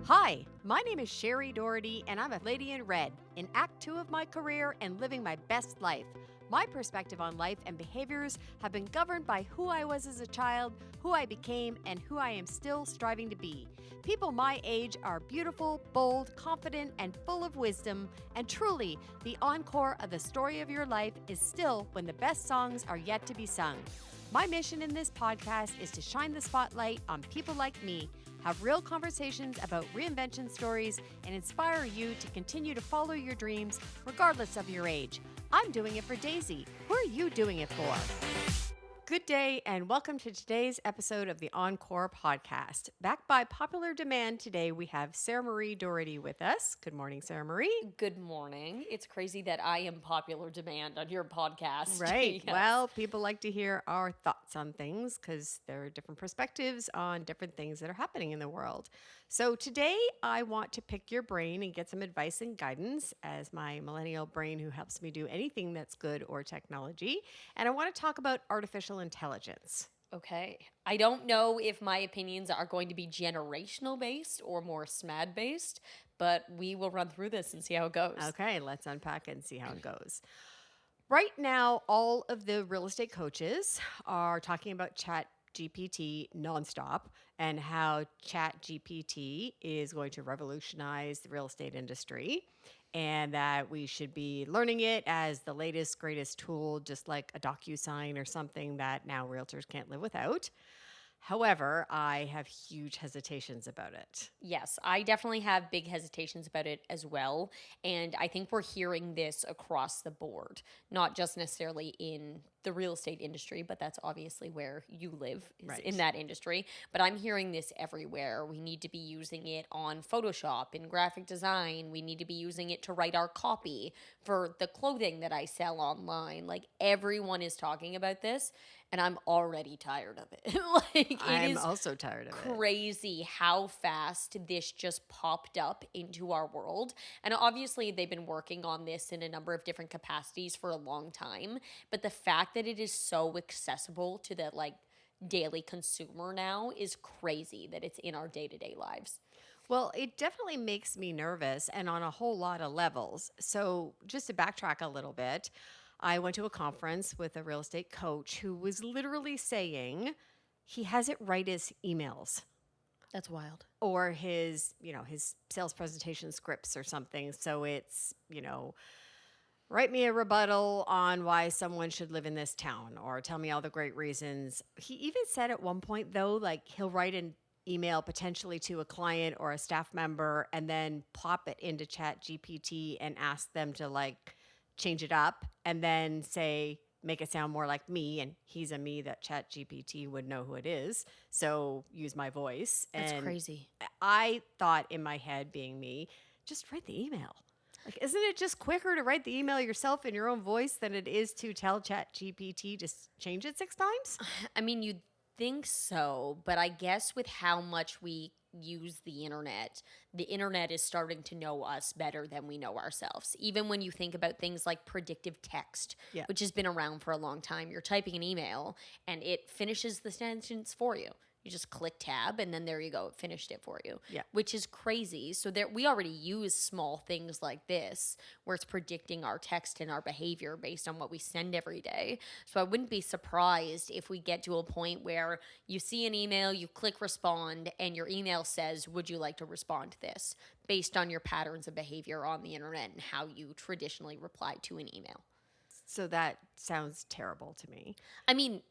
Hi, my name is Shari Doherty, and I'm a lady in red, in Act 2 of my career and living my best life. My perspective on life and behaviors have been governed by who I was as a child, who I became, and who I am still striving to be. People my age are beautiful, bold, confident, and full of wisdom, and truly, the encore of the story of your life is still when the best songs are yet to be sung. My mission in this podcast is to shine the spotlight on people like me, have real conversations about reinvention stories, and inspire you to continue to follow your dreams regardless of your age. I'm doing it for Daisy. Who are you doing it for? Good day and welcome to today's episode of the Encore Podcast. Back by popular demand today, we have Sarah Marie Doherty with us. Good morning, Sarah Marie. Good morning. It's crazy that I am popular demand on your podcast. Right. Yes. Well, people like to hear our thoughts on things because there are different perspectives on different things that are happening in the world. So today I want to pick your brain and get some advice and guidance as my millennial brain who helps me do anything that's good or technology. And I want to talk about artificial intelligence. Okay. I don't know if my opinions are going to be generational based or more SMAD based, but we will run through this and see how it goes. Okay, let's unpack it and see how it goes. Right now, all of the real estate coaches are talking about Chat-GPT nonstop and how Chat-GPT is going to revolutionize the real estate industry and that we should be learning it as the latest, greatest tool, just like a DocuSign or something that now realtors can't live without. However, I have huge hesitations about it. Yes, I definitely have big hesitations about it as well. And I think we're hearing this across the board, not just necessarily in the real estate industry, but that's obviously where you live, is Right. in that industry. But I'm hearing this everywhere. We need to be using it on Photoshop, in graphic design. We need to be using it to write our copy for the clothing that I sell online. Like, everyone is talking about this, and I'm already tired of it. I'm also tired of it. Crazy how fast this just popped up into our world. And obviously they've been working on this in a number of different capacities for a long time, but the fact that it is so accessible to the daily consumer now is crazy that it's in our day-to-day lives. Well, it definitely makes me nervous and on a whole lot of levels. So just to backtrack a little bit, I went to a conference with a real estate coach who was literally saying he has it write his emails That's wild. or his sales presentation scripts or something. So it's, write me a rebuttal on why someone should live in this town or tell me all the great reasons. He even said at one point, though, like he'll write an email potentially to a client or a staff member and then plop it into Chat-GPT and ask them to change it up and then say, make it sound more like me. And he's a me that Chat-GPT would know who it is. So use my voice. That's And crazy. I thought in my head, being me, just write the email. Isn't it just quicker to write the email yourself in your own voice than it is to tell Chat-GPT to change it 6 times? I mean, you'd think so, but I guess with how much we use the internet is starting to know us better than we know ourselves. Even when you think about things like predictive text, Yeah. which has been around for a long time, you're typing an email and it finishes the sentence for you. You just click tab and then there you go, it finished it for you. Yeah. Which is crazy. So we already use small things like this where it's predicting our text and our behavior based on what we send every day. So I wouldn't be surprised if we get to a point where you see an email, you click respond, and your email says, would you like to respond to this? Based on your patterns of behavior on the internet and how you traditionally reply to an email. So that sounds terrible to me. I mean,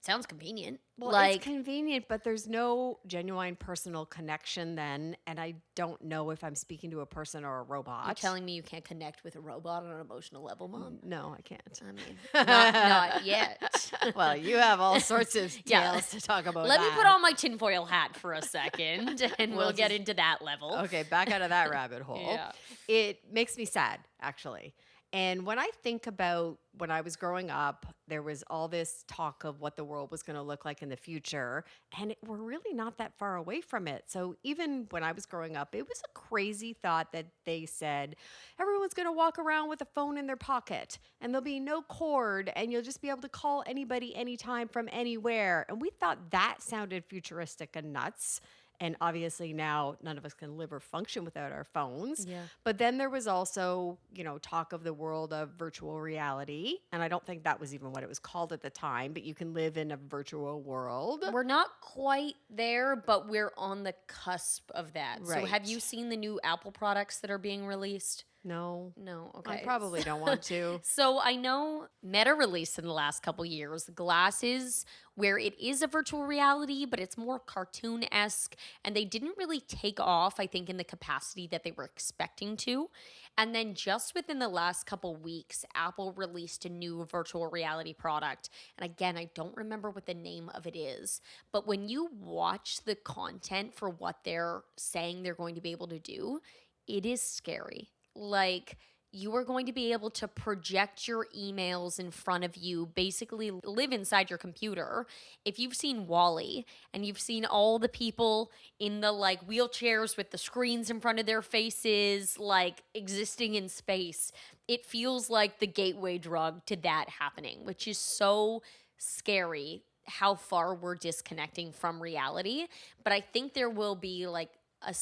sounds convenient. Well, it's convenient, but there's no genuine personal connection then, and I don't know if I'm speaking to a person or a robot. You're telling me you can't connect with a robot on an emotional level, Mom? No, I can't. I mean, not yet. Well, you have all sorts of tales to talk about. Let me put on my tinfoil hat for a second, and we'll get into that level. Okay, back out of that rabbit hole. Yeah. It makes me sad, actually. And when I think about when I was growing up, there was all this talk of what the world was going to look like in the future, and we're really not that far away from it. So even when I was growing up, it was a crazy thought that they said everyone's going to walk around with a phone in their pocket, and there'll be no cord, and you'll just be able to call anybody anytime from anywhere. And we thought that sounded futuristic and nuts. And obviously now none of us can live or function without our phones. Yeah. But then there was also, talk of the world of virtual reality. And I don't think that was even what it was called at the time, but you can live in a virtual world. We're not quite there, but we're on the cusp of that. So have you Right. seen the new Apple products that are being released? No, No, I okay. probably don't want to. So I know Meta released in the last couple years glasses where it is a virtual reality, but it's more cartoon-esque, and they didn't really take off, I think, in the capacity that they were expecting to. And then just within the last couple weeks, Apple released a new virtual reality product. And again, I don't remember what the name of it is, but when you watch the content for what they're saying they're going to be able to do, it is scary. Like, you are going to be able to project your emails in front of you, basically live inside your computer. If you've seen Wall-E and you've seen all the people in the like wheelchairs with the screens in front of their faces, like existing in space, it feels like the gateway drug to that happening, which is so scary how far we're disconnecting from reality. But I think there will be like a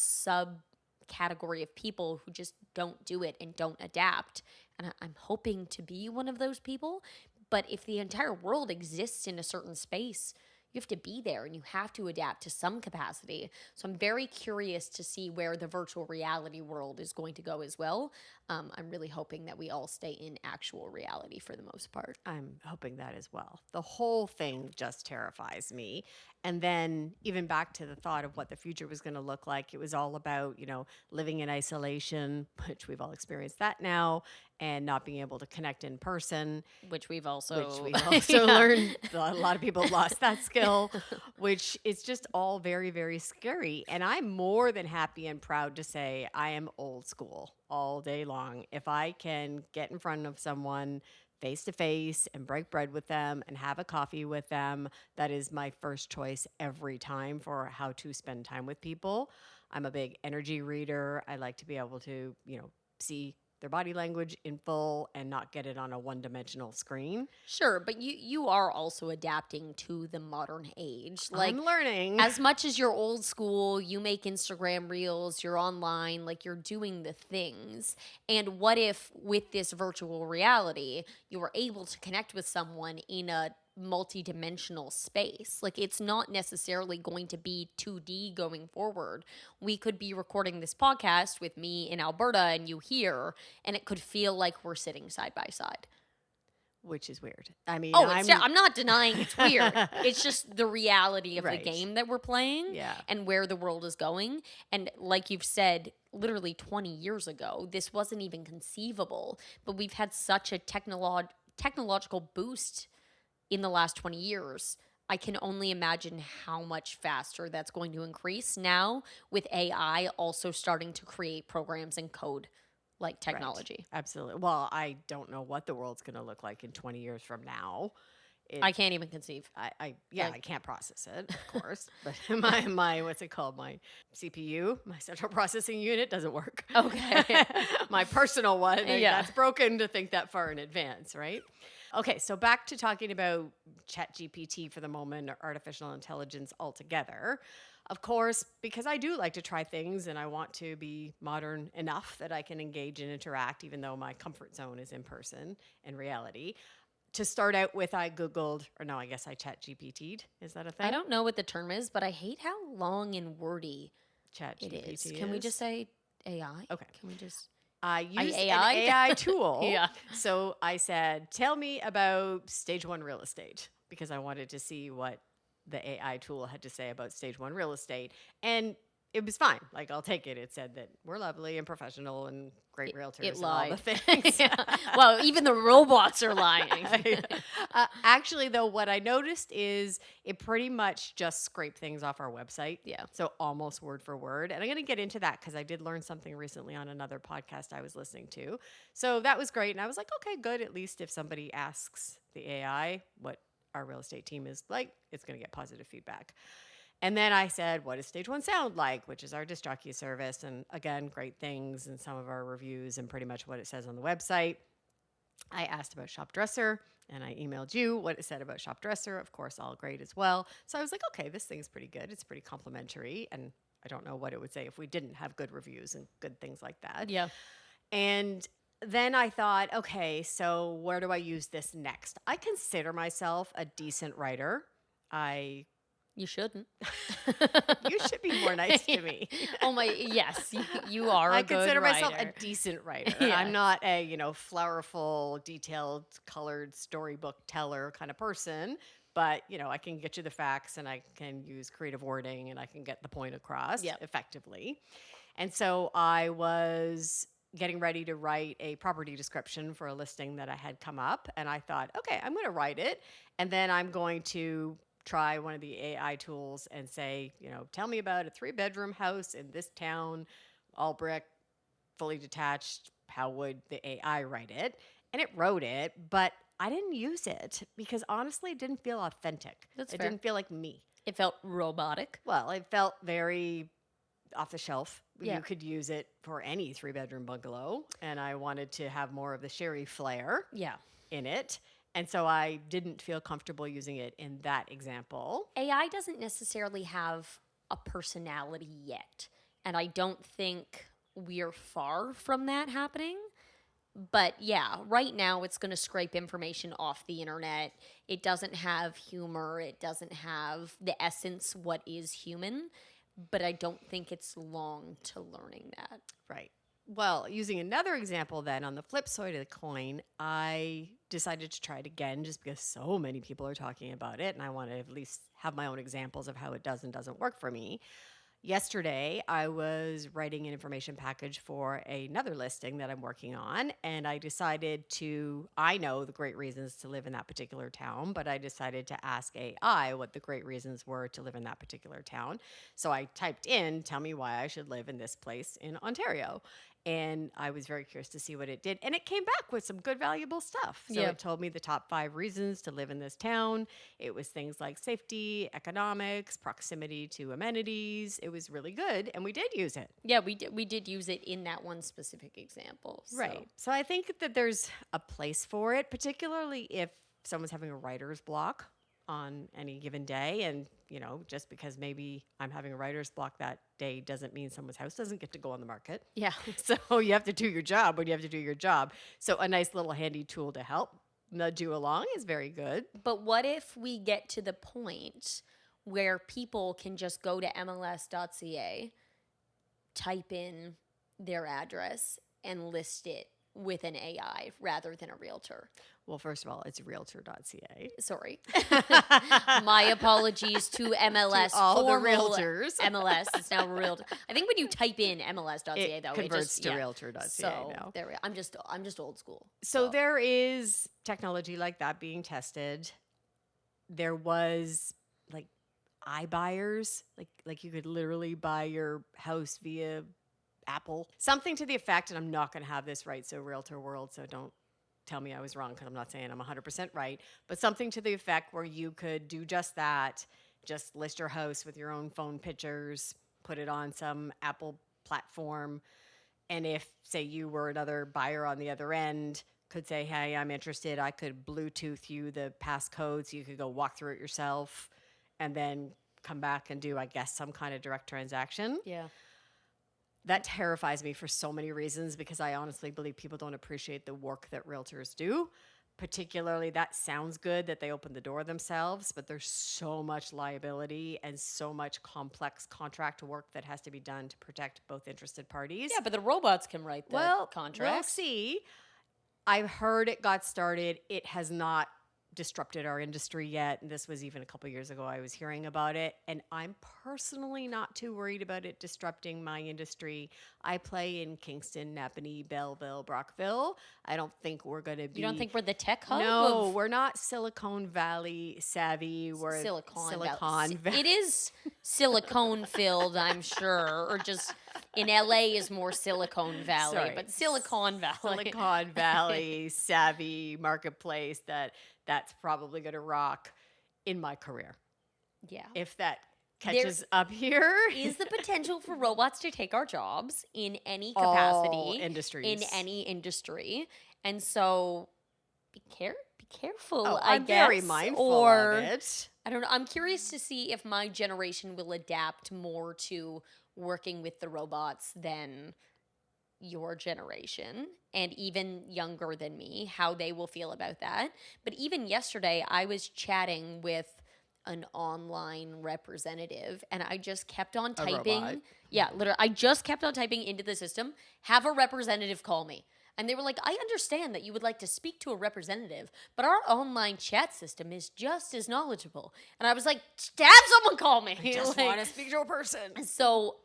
category of people who just don't do it and don't adapt. And I'm hoping to be one of those people. But if the entire world exists in a certain space, you have to be there and you have to adapt to some capacity. So I'm very curious to see where the virtual reality world is going to go as well. I'm really hoping that we all stay in actual reality for the most part. I'm hoping that as well. The whole thing just terrifies me. And then even back to the thought of what the future was going to look like, it was all about, living in isolation, which we've all experienced that now, and not being able to connect in person, Which we've also yeah. learned. A lot of people lost that skill, which is just all very, very scary. And I'm more than happy and proud to say I am old school all day long. If I can get in front of someone face to face and break bread with them and have a coffee with them, that is my first choice every time for how to spend time with people. I'm a big energy reader. I like to be able to, see their body language in full and not get it on a one-dimensional screen. Sure, but you are also adapting to the modern age. Like, I'm learning. as much as you're old school, you make Instagram reels, you're online, like you're doing the things. And what if with this virtual reality, you were able to connect with someone in a multi-dimensional space? Like, it's not necessarily going to be 2D going forward. We could be recording this podcast with me in Alberta and you here, and it could feel like we're sitting side by side. Which is weird. I mean, I'm not denying it's weird. It's just the reality of Right. the game that we're playing and where the world is going. And like you've said, literally 20 years ago, this wasn't even conceivable. But we've had such a technological boost in the last 20 years. I can only imagine how much faster that's going to increase now with AI also starting to create programs and code like technology. Right. Absolutely. Well, I don't know what the world's going to look like in 20 years from now. I can't even conceive. I can't process it, of course. But my what's it called? My CPU, my central processing unit doesn't work. Okay. My personal one, Yeah. that's broken to think that far in advance, right? Okay, so back to talking about Chat-GPT for the moment, or artificial intelligence altogether. Of course, because I do like to try things and I want to be modern enough that I can engage and interact, even though my comfort zone is in person and reality. To start out with, I Googled, or no, I guess I Chat-GPT'd. Is that a thing? I don't know what the term is, but I hate how long and wordy Chat-GPT it is. Can we just say AI? Okay. Can we just... I used AI? an AI tool. Yeah. So I said, tell me about stage one real estate, because I wanted to see what the AI tool had to say about stage one real estate. And it was fine. Like, I'll take it. It said that we're lovely and professional and great realtors It and all the lied. things. Yeah. Well, even the robots are lying. Actually, though, what I noticed is it pretty much just scraped things off our website. Yeah. So almost word for word. And I'm going to get into that because I did learn something recently on another podcast I was listening to. So that was great. And I was like, okay, good. At least if somebody asks the AI what our real estate team is like, it's going to get positive feedback. And then I said, what does stage one sound like, which is our disc jockey service. And again, great things in some of our reviews and pretty much what it says on the website. I asked about Shop Dresser and I emailed you what it said about Shop Dresser. Of course, all great as well. So I was like, okay, this thing's pretty good. It's pretty complimentary. And I don't know what it would say if we didn't have good reviews and good things like that. Yeah. And then I thought, okay, so where do I use this next? I consider myself a decent writer. You shouldn't. You should be more nice to me. Oh my, yes, you are a good I consider myself writer. a decent writer. Yeah. I'm not a, flowerful, detailed, colored storybook teller kind of person, but, I can get you the facts and I can use creative wording and I can get the point across effectively. And so I was getting ready to write a property description for a listing that I had come up. And I thought, okay, I'm going to write it. And then I'm going to try one of the AI tools and say, tell me about a 3-bedroom house in this town, all brick, fully detached. How would the AI write it? And it wrote it, but I didn't use it because honestly, it didn't feel authentic. That's it fair. didn't feel like me. It felt robotic. Well, it felt very off the shelf. Yeah. You could use it for any 3-bedroom bungalow. And I wanted to have more of the Shari flair in it. And so I didn't feel comfortable using it in that example. AI doesn't necessarily have a personality yet. And I don't think we're far from that happening. But yeah, right now it's going to scrape information off the internet. It doesn't have humor. It doesn't have the essence, what is human. But I don't think it's long to learning that. Right. Well, using another example then, on the flip side of the coin, I decided to try it again just because so many people are talking about it, and I want to at least have my own examples of how it does and doesn't work for me. Yesterday, I was writing an information package for another listing that I'm working on, and I decided I know the great reasons to live in that particular town, but I decided to ask AI what the great reasons were to live in that particular town. So I typed in, tell me why I should live in this place in Ontario. And I was very curious to see what it did. And it came back with some good, valuable stuff. So it told me the top 5 reasons to live in this town. It was things like safety, economics, proximity to amenities. It was really good. And we did use it. Yeah, we did use it in that one specific example. So. Right. So I think that there's a place for it, particularly if someone's having a writer's block on any given day. And, just because maybe I'm having a writer's block that day doesn't mean someone's house doesn't get to go on the market. Yeah. So you have to do your job when you have to do your job. So a nice little handy tool to help nudge you along is very good. But what if we get to the point where people can just go to MLS.ca, type in their address, and list it with an AI rather than a realtor? Well, first of all, it's realtor.ca. Sorry. My apologies to MLS. To all the formal realtors. MLS is now realtor. I think when you type in MLS.ca, It though, converts it just, to realtor.ca so now. there we I'm just old school. So there is technology like that being tested. There was like iBuyers, like you could literally buy your house via Apple. Something to the effect, and I'm not going to have this right, so realtor world, so don't tell me I was wrong because I'm not saying I'm 100% right, but something to the effect where you could do just that, just list your house with your own phone pictures, put it on some Apple platform, and if, say, you were another buyer on the other end, could say, hey, I'm interested, I could Bluetooth you the passcode so you could go walk through it yourself and then come back and do, I guess, some kind of direct transaction. Yeah. That terrifies me for so many reasons because I honestly believe people don't appreciate the work that realtors do. Particularly, that sounds good that they open the door themselves, but there's so much liability and so much complex contract work that has to be done to protect both interested parties. Yeah, but the robots can write the contract. We'll see. I've heard it got started. It has not disrupted our industry yet. And this was even a couple years ago I was hearing about it. And I'm personally not too worried about it disrupting my industry. I play in Kingston, Napanee, Belleville, Brockville. I don't think we're going to be... You don't think we're the tech hub? No, we're not Silicon Valley savvy. We're Silicon Valley. It is silicone filled, I'm sure. Or just in LA is more Silicon Valley. Sorry. But Silicon Valley. Silicon Valley savvy marketplace that's probably going to rock in my career. Yeah. If that catches up here. Is the potential for robots to take our jobs in any capacity. All industries. In any industry. And so be careful, I'm guess. very mindful of it. I don't know. I'm curious to see if my generation will adapt more to working with the robots than your generation and even younger than me, how they will feel about that. But even yesterday, I was chatting with an online representative and I just kept on A robot. typing. Yeah, literally, I just kept on typing into the system, have a representative call me. And they were like, I understand that you would like to speak to a representative, but our online chat system is just as knowledgeable. And I was like, have someone call me. I just want to speak to a person. So,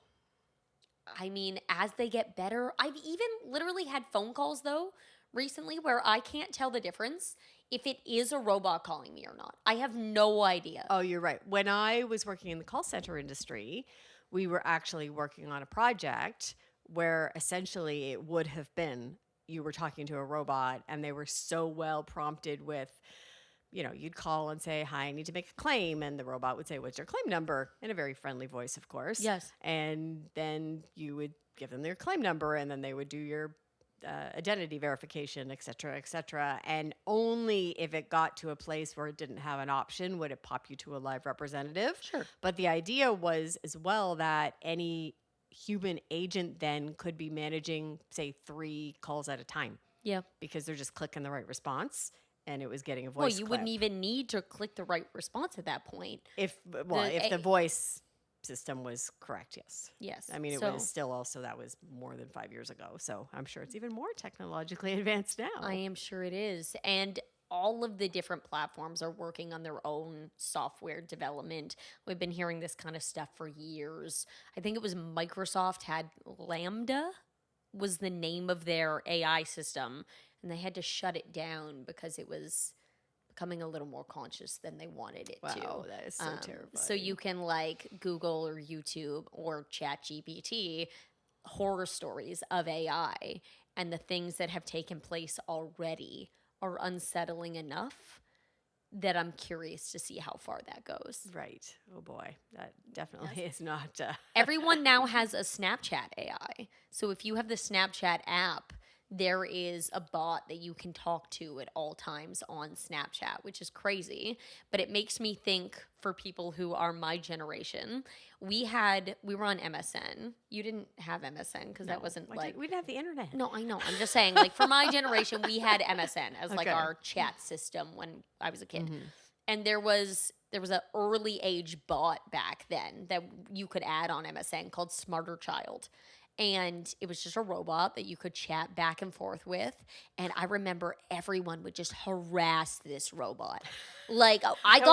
I mean, as they get better, I've even literally had phone calls, though, recently where I can't tell the difference if it is a robot calling me or not. I have no idea. Oh, you're right. When I was working in the call center industry, we were actually working on a project where essentially it would have been you were talking to a robot and they were so well prompted with, you'd call and say, hi, I need to make a claim. And the robot would say, what's your claim number? In a very friendly voice, of course. Yes. And then you would give them their claim number and then they would do your identity verification, et cetera, et cetera. And only if it got to a place where it didn't have an option would it pop you to a live representative. Sure. But the idea was as well that any human agent then could be managing, say, 3 calls at a time. Yeah. Because they're just clicking the right response and it was getting a voice Well, you clip. wouldn't even need to click the right response at that point. If the voice system was correct, yes. Yes. I mean, it was still also, that was more than 5 years ago. So I'm sure it's even more technologically advanced now. I am sure it is. And all of the different platforms are working on their own software development. We've been hearing this kind of stuff for years. I think it was Microsoft had Lambda was the name of their AI system, and they had to shut it down because it was becoming a little more conscious than they wanted it to. Wow, that is so terrifying. So you can like Google or YouTube or Chat-GPT horror stories of AI, and the things that have taken place already are unsettling enough that I'm curious to see how far that goes. Right. Oh boy, that definitely is not. Everyone now has a Snapchat AI. So if you have the Snapchat app, there is a bot that you can talk to at all times on Snapchat, which is crazy. But it makes me think, for people who are my generation, we were on MSN. You didn't have MSN because that wasn't we didn't have the internet. No, I know. I'm just saying, like, for my generation, we had MSN as like Okay. our chat system when I was a kid. And there was an early age bot back then that you could add on MSN called Smarter Child. And it was just a robot that you could chat back and forth with. And I remember everyone would just harass this robot. Like,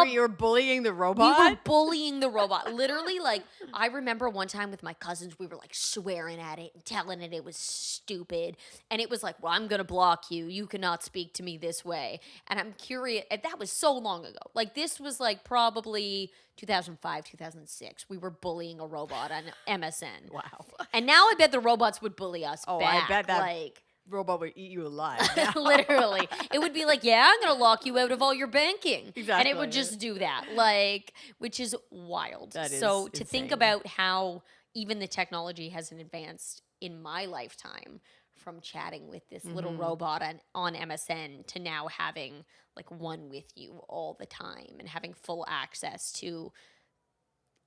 You were bullying the robot? We were bullying the robot. Literally, like, I remember one time with my cousins, we were like swearing at it and telling it was stupid. And it was like, well, I'm going to block you. You cannot speak to me this way. And I'm curious. And that was so long ago. Like, this was like probably 2005, 2006. We were bullying a robot on MSN. Wow. And now I bet the robots would bully us back. I bet that like, robot would eat you alive now. literally. It would be like, yeah, I'm going to lock you out of all your banking. Exactly. And it would just do that, like, which is wild. That is so to think insane. about how even the technology has advanced in my lifetime, from chatting with this little robot on MSN to now having like one with you all the time and having full access to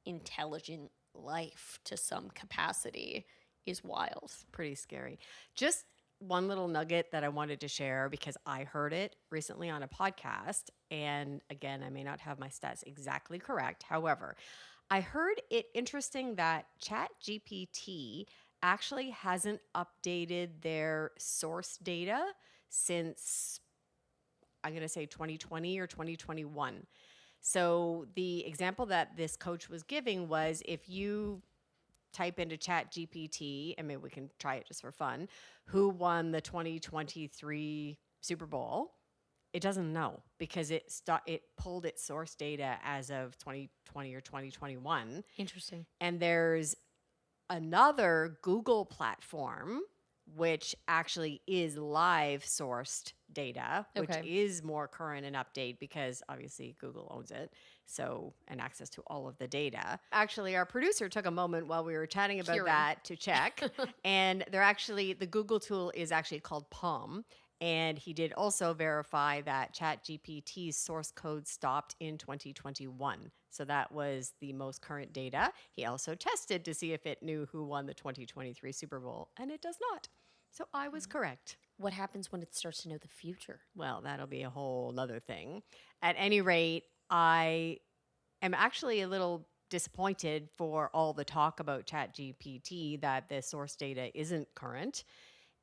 intelligent life to some capacity is wild. Pretty scary. Just one little nugget that I wanted to share because I heard it recently on a podcast. And again, I may not have my stats exactly correct. However, I heard it interesting that Chat-GPT actually hasn't updated their source data since, I'm going to say 2020 or 2021. So the example that this coach was giving was if you type into Chat-GPT, and maybe we can try it just for fun, who won the 2023 Super Bowl, it doesn't know because it pulled its source data as of 2020 or 2021. Interesting. And there's another Google platform which actually is live sourced data, which Okay. is more current and update because obviously Google owns it. So, and access to all of the data. Actually, our producer took a moment while we were chatting about Kieran. that to check. And the Google tool is actually called Palm. And he did also verify that Chat-GPT's source code stopped in 2021. So that was the most current data. He also tested to see if it knew who won the 2023 Super Bowl, and it does not. So I was correct. What happens when it starts to know the future? Well, that'll be a whole other thing. At any rate, I am actually a little disappointed for all the talk about Chat-GPT that the source data isn't current.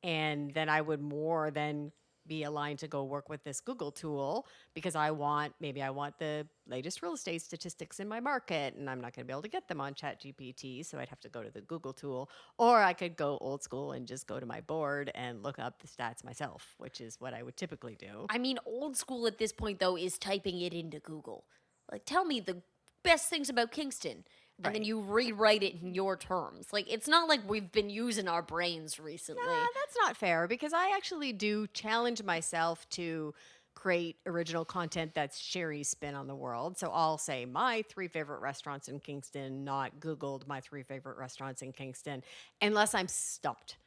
And then I would more than be aligned to go work with this Google tool because I want the latest real estate statistics in my market, and I'm not going to be able to get them on Chat-GPT, so I'd have to go to the Google tool, or I could go old school and just go to my board and look up the stats myself, which is what I would typically do. I mean, old school at this point, though, is typing it into Google. Like, tell me the best things about Kingston. And then you rewrite it in your terms. Like, it's not like we've been using our brains recently. Nah, that's not fair because I actually do challenge myself to create original content that's Shari's spin on the world. So I'll say my 3 favorite restaurants in Kingston, not Googled my 3 favorite restaurants in Kingston, unless I'm stumped.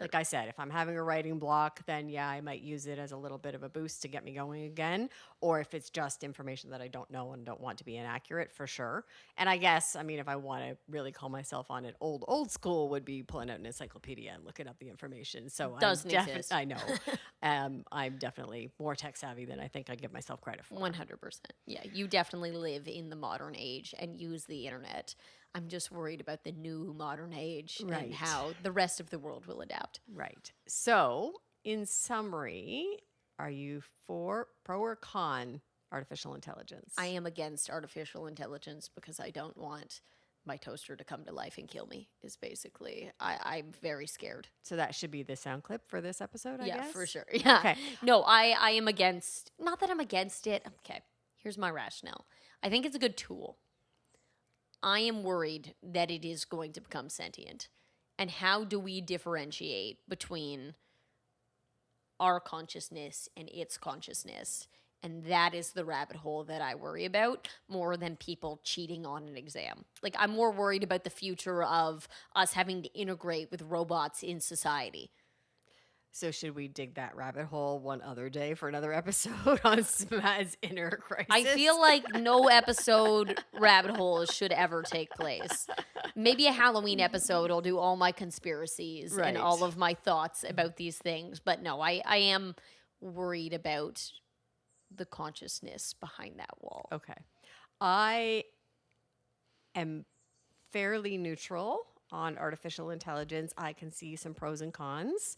Like I said, if I'm having a writing block, then yeah, I might use it as a little bit of a boost to get me going again. Or if it's just information that I don't know and don't want to be inaccurate, for sure. And I guess, I mean, if I want to really call myself on it, old school would be pulling out an encyclopedia and looking up the information. So doesn't exist. I know. I'm definitely more tech savvy than I think I give myself credit for. 100%. Yeah, you definitely live in the modern age and use the internet. I'm just worried about the new modern age and how the rest of the world will adapt. Right. So, in summary, are you pro or con artificial intelligence? I am against artificial intelligence because I don't want my toaster to come to life and kill me, is basically, I'm very scared. So that should be the sound clip for this episode, I guess? Yeah, for sure. Yeah. Okay. No, I am against, not that I'm against it. Okay, here's my rationale. I think it's a good tool. I am worried that it is going to become sentient. And how do we differentiate between our consciousness and its consciousness? And that is the rabbit hole that I worry about more than people cheating on an exam. Like, I'm more worried about the future of us having to integrate with robots in society. So should we dig that rabbit hole one other day for another episode on Smad's inner crisis? I feel like no episode rabbit holes should ever take place. Maybe a Halloween episode, I'll do all my conspiracies and all of my thoughts about these things. But no, I am worried about the consciousness behind that wall. Okay. I am fairly neutral on artificial intelligence. I can see some pros and cons.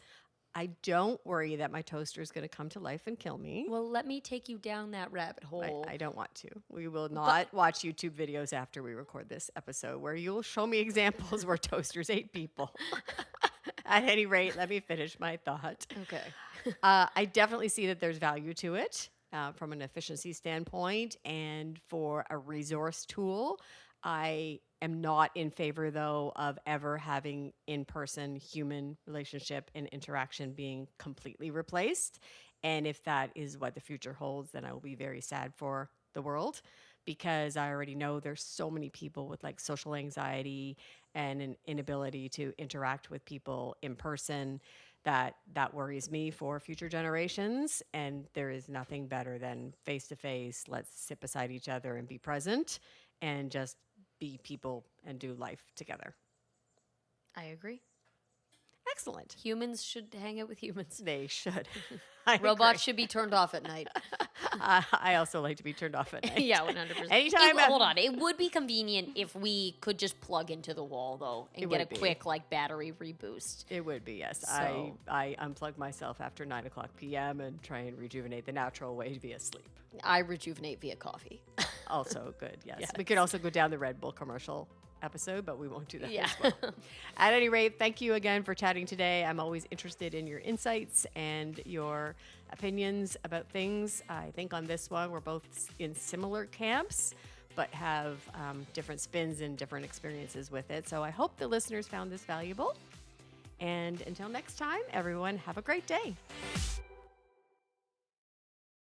I don't worry that my toaster is going to come to life and kill me. Well, let me take you down that rabbit hole. I don't want to. We will not watch YouTube videos after we record this episode where you'll show me examples where toasters ate people. At any rate, let me finish my thought. Okay. I definitely see that there's value to it from an efficiency standpoint and for a resource tool. I am not in favor, though, of ever having in-person human relationship and interaction being completely replaced. And if that is what the future holds, then I will be very sad for the world because I already know there's so many people with like social anxiety and an inability to interact with people in person that worries me for future generations. And there is nothing better than face-to-face, let's sit beside each other and be present and just be people and do life together. I agree. Excellent. Humans should hang out with humans. They should. Robots should be turned off at night. I also like to be turned off at night. Yeah, 100%. Anytime. Hold on. It would be convenient if we could just plug into the wall, though, and get a quick battery reboost. It would be, yes. So. I unplug myself after 9 o'clock p.m. and try and rejuvenate the natural way via sleep. I rejuvenate via coffee. Also good, yes. We could also go down the Red Bull commercial episode, but we won't do that as well. At any rate, thank you again for chatting today. I'm always interested in your insights and your opinions about things. I think on this one, we're both in similar camps, but have different spins and different experiences with it. So I hope the listeners found this valuable. And until next time, everyone, have a great day.